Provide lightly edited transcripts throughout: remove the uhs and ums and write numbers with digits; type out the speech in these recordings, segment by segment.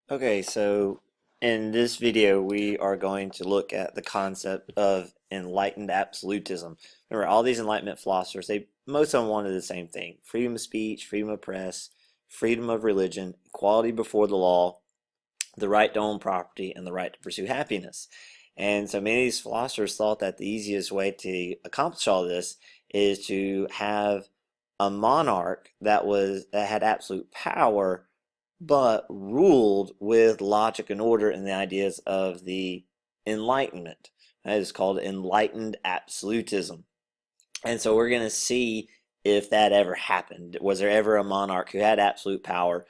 Okay, so in this video, we are going to look at the concept of enlightened absolutism. Remember, all these Enlightenment philosophers, most of them wanted the same thing: freedom of speech, freedom of press, freedom of religion, equality before the law, the right to own property, and the right to pursue happiness. And so many of these philosophers thought that the easiest way to accomplish all this is to have a monarch that had absolute power but ruled with logic and order and the ideas of the Enlightenment. That is called enlightened absolutism. And so we're going to see if that ever happened. Was there ever a monarch who had absolute power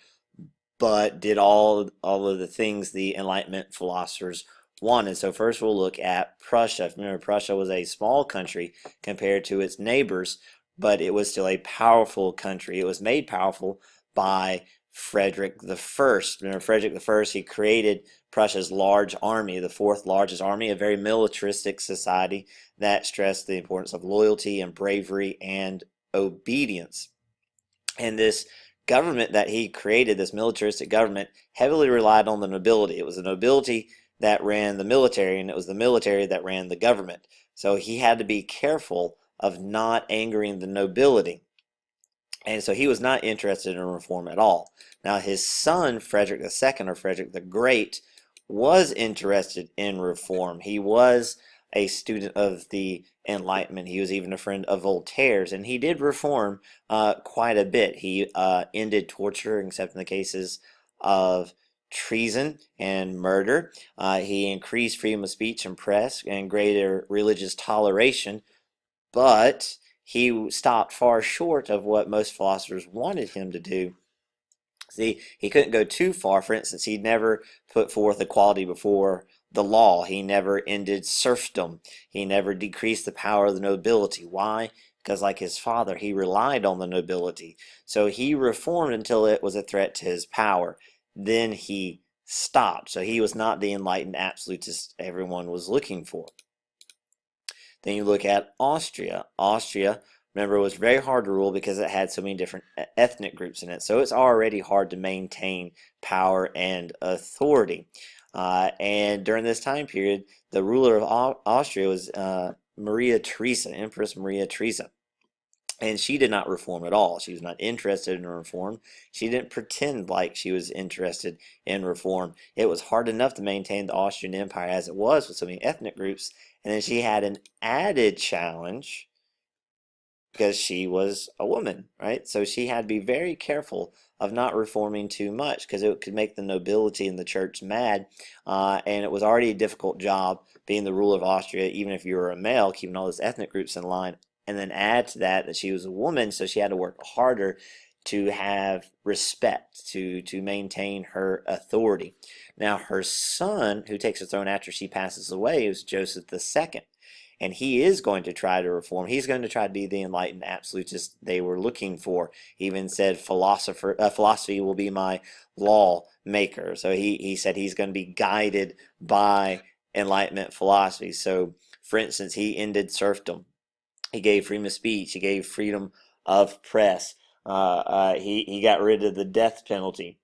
but did all of the things the Enlightenment philosophers wanted? So first we'll look at Prussia. Remember, Prussia was a small country compared to its neighbors, but it was still a powerful country. It was made powerful by Frederick the First. Remember, Frederick the First, he created Prussia's large army, the fourth largest army, a very militaristic society that stressed the importance of loyalty and bravery and obedience. And this government that he created, this militaristic government, heavily relied on the nobility. It was the nobility that ran the military, and it was the military that ran the government. So he had to be careful of not angering the nobility. And so he was not interested in reform at all. Now, his son, Frederick II, or Frederick the Great, was interested in reform. He was a student of the Enlightenment. He was even a friend of Voltaire's, and he did reform quite a bit. He ended torture, except in the cases of treason and murder. He increased freedom of speech and press and greater religious toleration, but he stopped far short of what most philosophers wanted him to do. See, he couldn't go too far. For instance, he never put forth equality before the law. He never ended serfdom. He never decreased the power of the nobility. Why? Because, like his father, he relied on the nobility. So he reformed until it was a threat to his power. Then he stopped. So he was not the enlightened absolutist everyone was looking for. Then you look at Austria. Austria, remember, was very hard to rule because it had so many different ethnic groups in it. So it's already hard to maintain power and authority. And during this time period, the ruler of Austria was Maria Theresa, Empress Maria Theresa. And she did not reform at all. She was not interested in reform. She didn't pretend like she was interested in reform. It was hard enough to maintain the Austrian Empire as it was with so many ethnic groups. And then she had an added challenge because she was a woman, right? So she had to be very careful of not reforming too much because it could make the nobility and the church mad. And it was already a difficult job being the ruler of Austria, even if you were a male, keeping all those ethnic groups in line. And then add to that she was a woman, so she had to work harder to have respect, to maintain her authority. Now, her son, who takes the throne after she passes away, is Joseph II. And he is going to try to reform. He's going to try to be the enlightened absolutist they were looking for. He even said philosophy will be my lawmaker. So he said he's going to be guided by Enlightenment philosophy. So, for instance, he ended serfdom. He gave freedom of speech. He gave freedom of press. He got rid of the death penalty.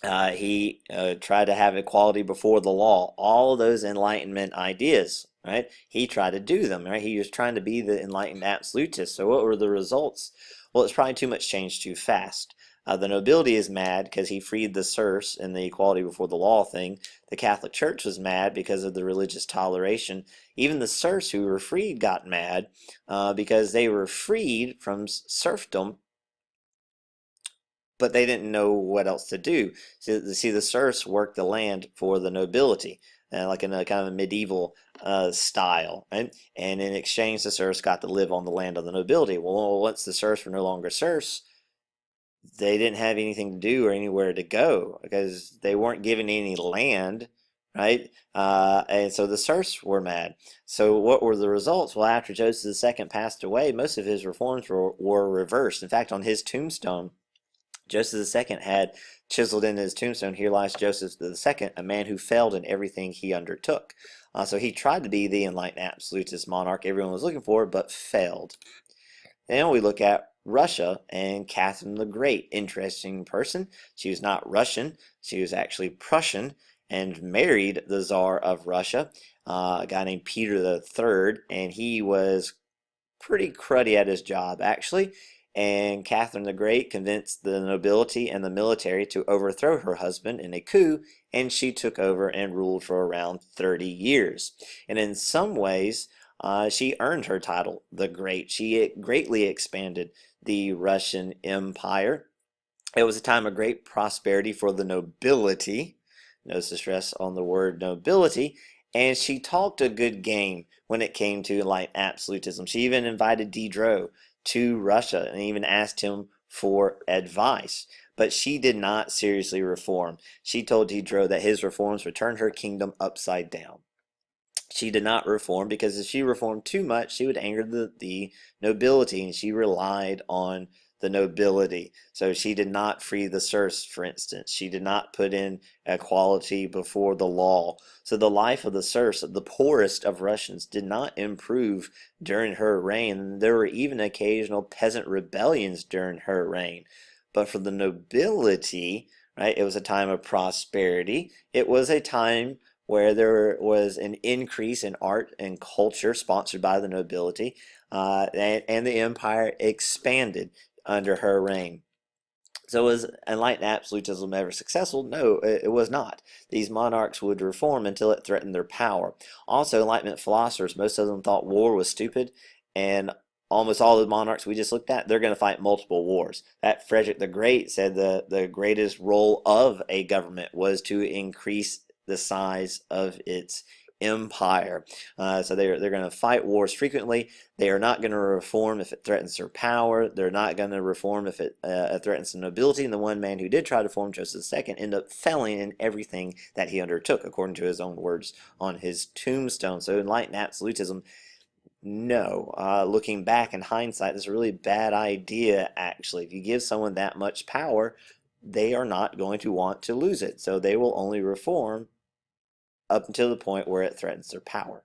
He tried to have equality before the law. All of those Enlightenment ideas, right? He tried to do them, right? He was trying to be the enlightened absolutist. So what were the results? Well, it's probably too much change too fast. The nobility is mad because he freed the serfs in the equality before the law thing. The Catholic Church was mad because of the religious toleration. Even the serfs who were freed got mad because they were freed from serfdom, but they didn't know what else to do. See, the serfs worked the land for the nobility, like in a kind of a medieval style, right? And in exchange, the serfs got to live on the land of the nobility. Well, once the serfs were no longer serfs, they didn't have anything to do or anywhere to go because they weren't given any land, right? And so the serfs were mad. So what were the results? Well, after Joseph II passed away, most of his reforms were reversed. In fact, on his tombstone, Joseph II had chiseled in his tombstone, "Here lies Joseph II, a man who failed in everything he undertook." So he tried to be the enlightened absolutist monarch everyone was looking for, but failed. Then we look at Russia and Catherine the Great. Interesting person. She was not Russian, she was actually Prussian and married the Tsar of Russia, a guy named Peter the Third, and he was pretty cruddy at his job, actually. And Catherine the Great convinced the nobility and the military to overthrow her husband in a coup, and she took over and ruled for around 30 years. And in some ways, she earned her title, the Great. She greatly expanded the Russian Empire. It was a time of great prosperity for the nobility. Notice the stress on the word nobility. And she talked a good game when it came to like absolutism. She even invited Diderot to Russia and even asked him for advice. But she did not seriously reform. She told Diderot that his reforms would turn her kingdom upside down. She did not reform because if she reformed too much, she would anger the nobility, and she relied on the nobility. So she did not free the serfs, for instance. She did not put in equality before the law. So the life of the serfs, the poorest of Russians, did not improve during her reign. There were even occasional peasant rebellions during her reign. But for the nobility, right, it was a time of prosperity. It was a time where there was an increase in art and culture sponsored by the nobility, and the empire expanded under her reign. So was enlightened absolutism ever successful? No, it was not. These monarchs would reform until it threatened their power. Also, Enlightenment philosophers, most of them thought war was stupid, and almost all the monarchs we just looked at, they're going to fight multiple wars. That Frederick the Great said the greatest role of a government was to increase the size of its empire. So they're going to fight wars frequently. They are not going to reform if it threatens their power. They're not going to reform if it threatens the nobility. And the one man who did try to reform, Joseph II, ended up failing in everything that he undertook, according to his own words on his tombstone. So enlightened absolutism, no. Looking back in hindsight, it's a really bad idea, actually. If you give someone that much power, they are not going to want to lose it. So they will only reform up until the point where it threatens their power.